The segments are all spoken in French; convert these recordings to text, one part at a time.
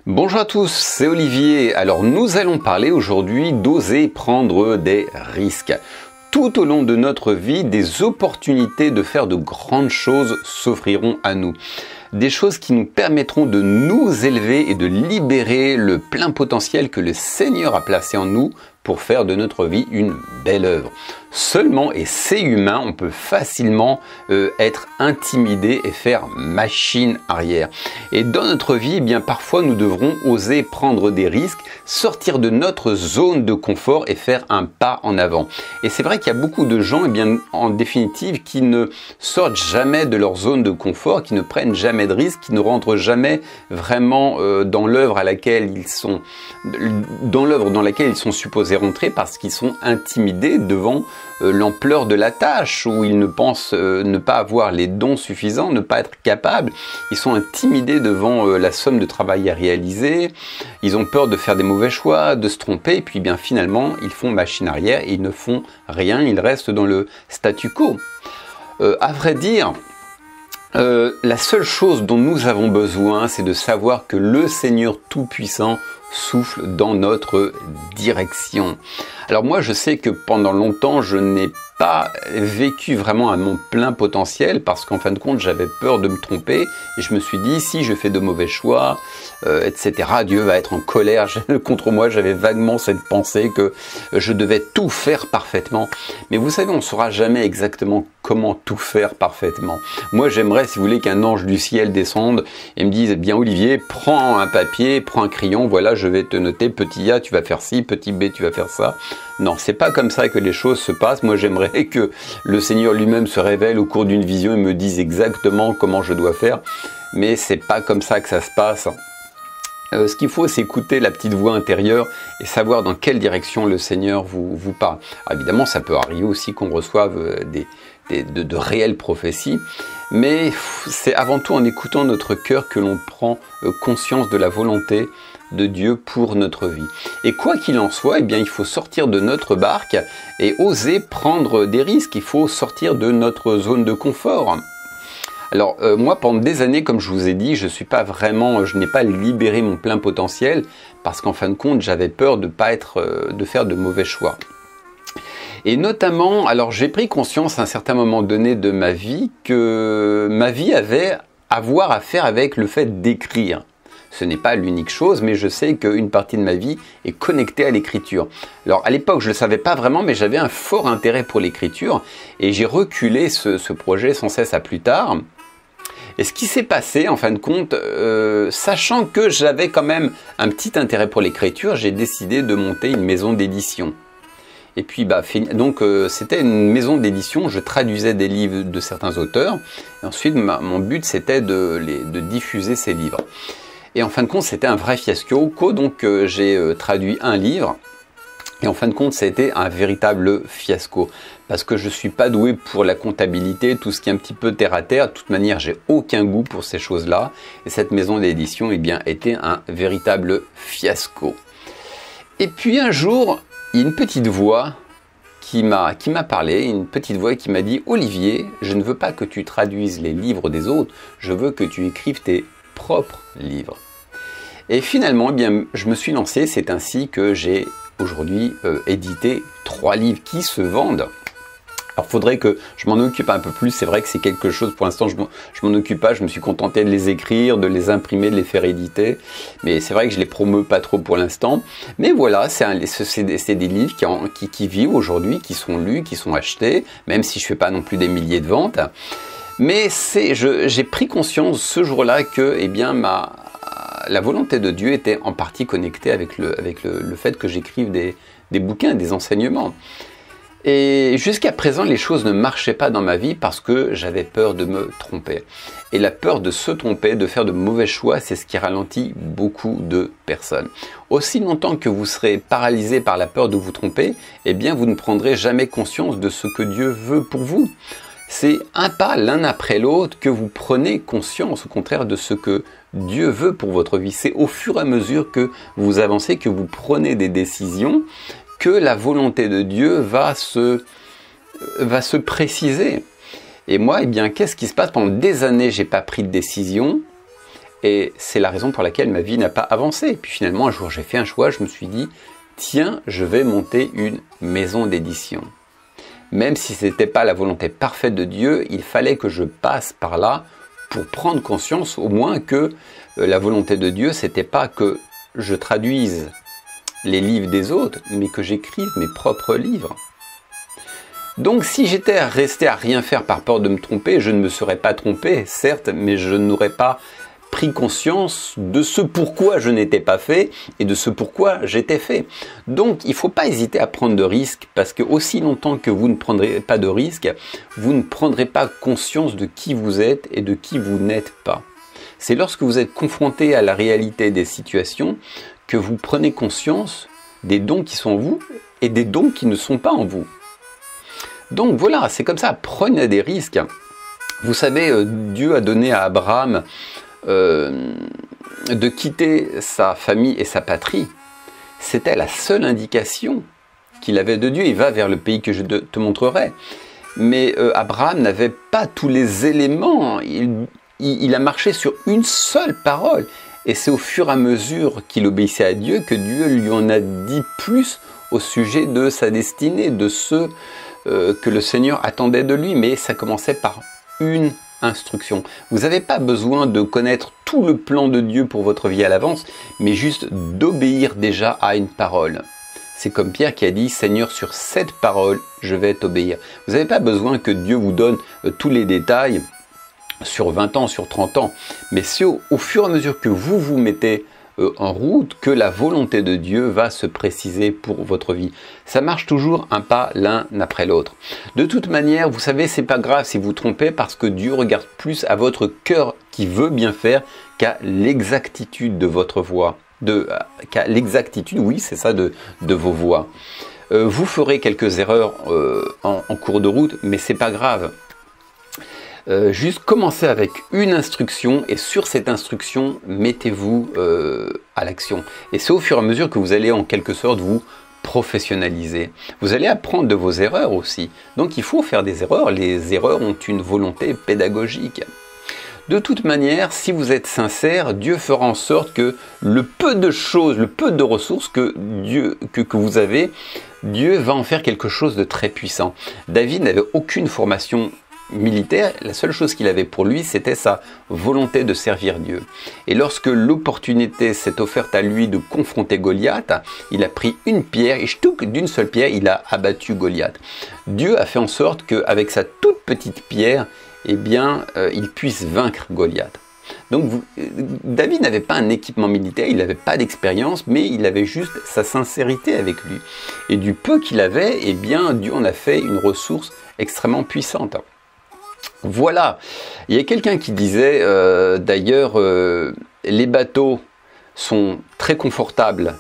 Bonjour à tous, c'est Olivier. Alors nous allons parler aujourd'hui d'oser prendre des risques. Tout au long de notre vie, des opportunités de faire de grandes choses s'offriront à nous. Des choses qui nous permettront de nous élever et de libérer le plein potentiel que le Seigneur a placé en nous pour faire de notre vie une belle œuvre. Seulement, et c'est humain, on peut facilement être intimidé et faire machine arrière. Et dans notre vie, eh bien, parfois nous devrons oser prendre des risques, sortir de notre zone de confort et faire un pas en avant. Et c'est vrai qu'il y a beaucoup de gens, eh bien, en définitive, qui ne sortent jamais de leur zone de confort, qui ne prennent jamais de risques, qui ne rentrent jamais vraiment dans l'œuvre dans laquelle ils sont supposés rentrer parce qu'ils sont intimidés devant l'ampleur de la tâche, ou ils ne pensent ne pas avoir les dons suffisants, ne pas être capables. Ils sont intimidés devant la somme de travail à réaliser. Ils ont peur de faire des mauvais choix, de se tromper, et puis bien finalement ils font machine arrière et ils ne font rien, ils restent dans le statu quo. À vrai dire, la seule chose dont nous avons besoin, c'est de savoir que le Seigneur Tout-Puissant souffle dans notre direction. Alors moi, je sais que pendant longtemps, je n'ai pas vécu vraiment à mon plein potentiel parce qu'en fin de compte, j'avais peur de me tromper et je me suis dit, si je fais de mauvais choix, etc., Dieu va être en colère contre moi. J'avais vaguement cette pensée que je devais tout faire parfaitement. Mais vous savez, on ne saura jamais exactement comment tout faire parfaitement. Moi, j'aimerais, si vous voulez, qu'un ange du ciel descende et me dise, eh bien Olivier, prends un papier, prends un crayon, voilà, je vais te noter, petit A, tu vas faire ci, petit B, tu vas faire ça. Non, c'est pas comme ça que les choses se passent. Moi, j'aimerais que le Seigneur lui-même se révèle au cours d'une vision et me dise exactement comment je dois faire. Mais c'est pas comme ça que ça se passe. Ce qu'il faut, c'est écouter la petite voix intérieure et savoir dans quelle direction le Seigneur vous parle. Alors, évidemment, ça peut arriver aussi qu'on reçoive de réelles prophéties, mais c'est avant tout en écoutant notre cœur que l'on prend conscience de la volonté de Dieu pour notre vie. Et quoi qu'il en soit, eh bien, il faut sortir de notre barque et oser prendre des risques. Il faut sortir de notre zone de confort. Alors moi, pendant des années, comme je vous ai dit, je n'ai pas libéré mon plein potentiel parce qu'en fin de compte, j'avais peur de faire de mauvais choix. Et notamment, alors j'ai pris conscience à un certain moment donné de ma vie que ma vie avait à voir à faire avec le fait d'écrire. Ce n'est pas l'unique chose, mais je sais qu'une partie de ma vie est connectée à l'écriture. Alors à l'époque, je ne le savais pas vraiment, mais j'avais un fort intérêt pour l'écriture et j'ai reculé ce projet sans cesse à plus tard. Et ce qui s'est passé, en fin de compte, sachant que j'avais quand même un petit intérêt pour l'écriture, j'ai décidé de monter une maison d'édition. Et puis, donc c'était une maison d'édition, je traduisais des livres de certains auteurs. Et ensuite, mon but, c'était de diffuser ces livres. Et en fin de compte, c'était un vrai fiasco. Donc, j'ai traduit un livre. Et en fin de compte, c'était un véritable fiasco. Parce que je ne suis pas doué pour la comptabilité, tout ce qui est un petit peu terre à terre. De toute manière, j'ai aucun goût pour ces choses-là. Et cette maison d'édition, eh bien, était un véritable fiasco. Et puis un jour, il y a une petite voix qui m'a parlé, une petite voix qui m'a dit « Olivier, je ne veux pas que tu traduises les livres des autres, je veux que tu écrives tes propres livres. » Et finalement, eh bien, je me suis lancé, c'est ainsi que j'ai aujourd'hui édité 3 livres qui se vendent. Alors, il faudrait que je m'en occupe un peu plus. C'est vrai que c'est quelque chose, pour l'instant, je m'en occupe pas. Je me suis contenté de les écrire, de les imprimer, de les faire éditer. Mais c'est vrai que je les promeus pas trop pour l'instant. Mais voilà, c'est des livres qui vivent aujourd'hui, qui sont lus, qui sont achetés, même si je fais pas non plus des milliers de ventes. Mais j'ai pris conscience ce jour-là que, eh bien, la volonté de Dieu était en partie connectée avec le fait que j'écrive des bouquins, des enseignements. Et jusqu'à présent, les choses ne marchaient pas dans ma vie parce que j'avais peur de me tromper. Et la peur de se tromper, de faire de mauvais choix, c'est ce qui ralentit beaucoup de personnes. Aussi longtemps que vous serez paralysé par la peur de vous tromper, eh bien, vous ne prendrez jamais conscience de ce que Dieu veut pour vous. C'est un pas l'un après l'autre que vous prenez conscience, au contraire, de ce que Dieu veut pour votre vie. C'est au fur et à mesure que vous avancez, que vous prenez des décisions, que la volonté de Dieu va se préciser. Et moi, eh bien, qu'est-ce qui se passe? Pendant des années, j'ai pas pris de décision. Et c'est la raison pour laquelle ma vie n'a pas avancé. Et puis finalement, un jour, j'ai fait un choix, je me suis dit, tiens, je vais monter une maison d'édition. Même si ce n'était pas la volonté parfaite de Dieu, il fallait que je passe par là pour prendre conscience au moins que la volonté de Dieu, ce n'était pas que je traduise les livres des autres, mais que j'écrive mes propres livres. Donc si j'étais resté à rien faire par peur de me tromper, je ne me serais pas trompé, certes, mais je n'aurais pas pris conscience de ce pourquoi je n'étais pas fait et de ce pourquoi j'étais fait. Donc il ne faut pas hésiter à prendre de risques, parce que aussi longtemps que vous ne prendrez pas de risques, vous ne prendrez pas conscience de qui vous êtes et de qui vous n'êtes pas. C'est lorsque vous êtes confronté à la réalité des situations que vous prenez conscience des dons qui sont en vous et des dons qui ne sont pas en vous. Donc voilà, c'est comme ça, prenez des risques. Vous savez, Dieu a donné à Abraham de quitter sa famille et sa patrie. C'était la seule indication qu'il avait de Dieu. Il va vers le pays que je te montrerai. Mais Abraham n'avait pas tous les éléments. Il a marché sur une seule parole. Et c'est au fur et à mesure qu'il obéissait à Dieu que Dieu lui en a dit plus au sujet de sa destinée, de ce que le Seigneur attendait de lui. Mais ça commençait par une instruction. Vous n'avez pas besoin de connaître tout le plan de Dieu pour votre vie à l'avance, mais juste d'obéir déjà à une parole. C'est comme Pierre qui a dit, Seigneur, sur cette parole, je vais t'obéir. Vous n'avez pas besoin que Dieu vous donne tous les détails sur 20 ans, sur 30 ans, mais c'est au fur et à mesure que vous vous mettez en route que la volonté de Dieu va se préciser pour votre vie. Ça marche toujours un pas l'un après l'autre. De toute manière, vous savez, c'est pas grave si vous vous trompez, parce que Dieu regarde plus à votre cœur qui veut bien faire qu'à l'exactitude de votre voix. Qu'à l'exactitude, oui, c'est ça, de vos voix. Vous ferez quelques erreurs en cours de route, mais c'est pas grave. Juste commencez avec une instruction et sur cette instruction, mettez-vous à l'action. Et c'est au fur et à mesure que vous allez en quelque sorte vous professionnaliser. Vous allez apprendre de vos erreurs aussi. Donc il faut faire des erreurs. Les erreurs ont une volonté pédagogique. De toute manière, si vous êtes sincère, Dieu fera en sorte que le peu de choses, le peu de ressources que vous avez, Dieu va en faire quelque chose de très puissant. David n'avait aucune formation militaire, la seule chose qu'il avait pour lui, c'était sa volonté de servir Dieu. Et lorsque l'opportunité s'est offerte à lui de confronter Goliath, il a pris une pierre et d'une seule pierre, il a abattu Goliath. Dieu a fait en sorte qu'avec sa toute petite pierre, eh bien, il puisse vaincre Goliath. Donc David n'avait pas un équipement militaire, il n'avait pas d'expérience, mais il avait juste sa sincérité avec lui. Et du peu qu'il avait, eh bien, Dieu en a fait une ressource extrêmement puissante. Voilà, il y a quelqu'un qui disait, d'ailleurs, les bateaux sont très confortables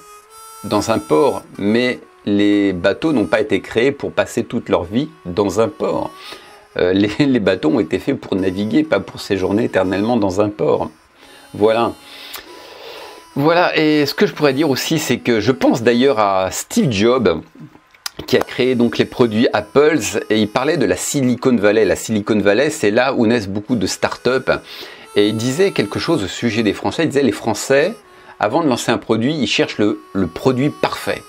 dans un port, mais les bateaux n'ont pas été créés pour passer toute leur vie dans un port. Les bateaux ont été faits pour naviguer, pas pour séjourner éternellement dans un port. Voilà. Voilà, et ce que je pourrais dire aussi, c'est que je pense d'ailleurs à Steve Jobs, qui a créé donc les produits Apple, et il parlait de la Silicon Valley. La Silicon Valley, c'est là où naissent beaucoup de start-up. Et il disait quelque chose au sujet des Français. Il disait, les Français, avant de lancer un produit, ils cherchent le produit parfait.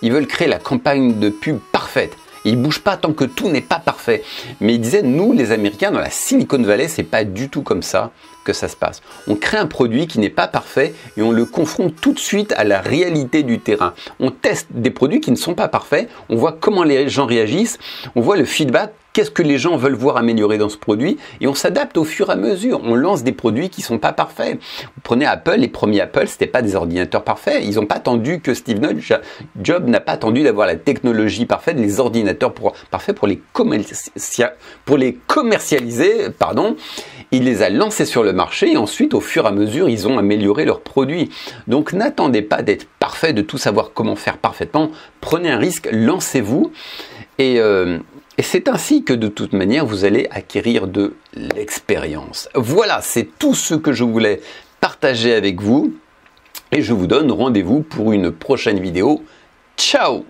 Ils veulent créer la campagne de pub parfaite. Et ils ne bougent pas tant que tout n'est pas parfait. Mais il disait, nous, les Américains, dans la Silicon Valley, c'est pas du tout comme ça que ça se passe. On crée un produit qui n'est pas parfait et on le confronte tout de suite à la réalité du terrain. On teste des produits qui ne sont pas parfaits, on voit comment les gens réagissent, on voit le feedback, qu'est-ce que les gens veulent voir améliorer dans ce produit, et on s'adapte au fur et à mesure. On lance des produits qui ne sont pas parfaits. Vous prenez Apple, les premiers Apple, ce n'étaient pas des ordinateurs parfaits. Ils n'ont pas attendu que Steve Jobs n'a pas attendu d'avoir la technologie parfaite, les ordinateurs parfaits pour les commercialiser. Il les a lancés sur le marché et ensuite, au fur et à mesure, ils ont amélioré leurs produits. Donc, n'attendez pas d'être parfait, de tout savoir comment faire parfaitement. Prenez un risque, lancez-vous et c'est ainsi que de toute manière, vous allez acquérir de l'expérience. Voilà, c'est tout ce que je voulais partager avec vous et je vous donne rendez-vous pour une prochaine vidéo. Ciao!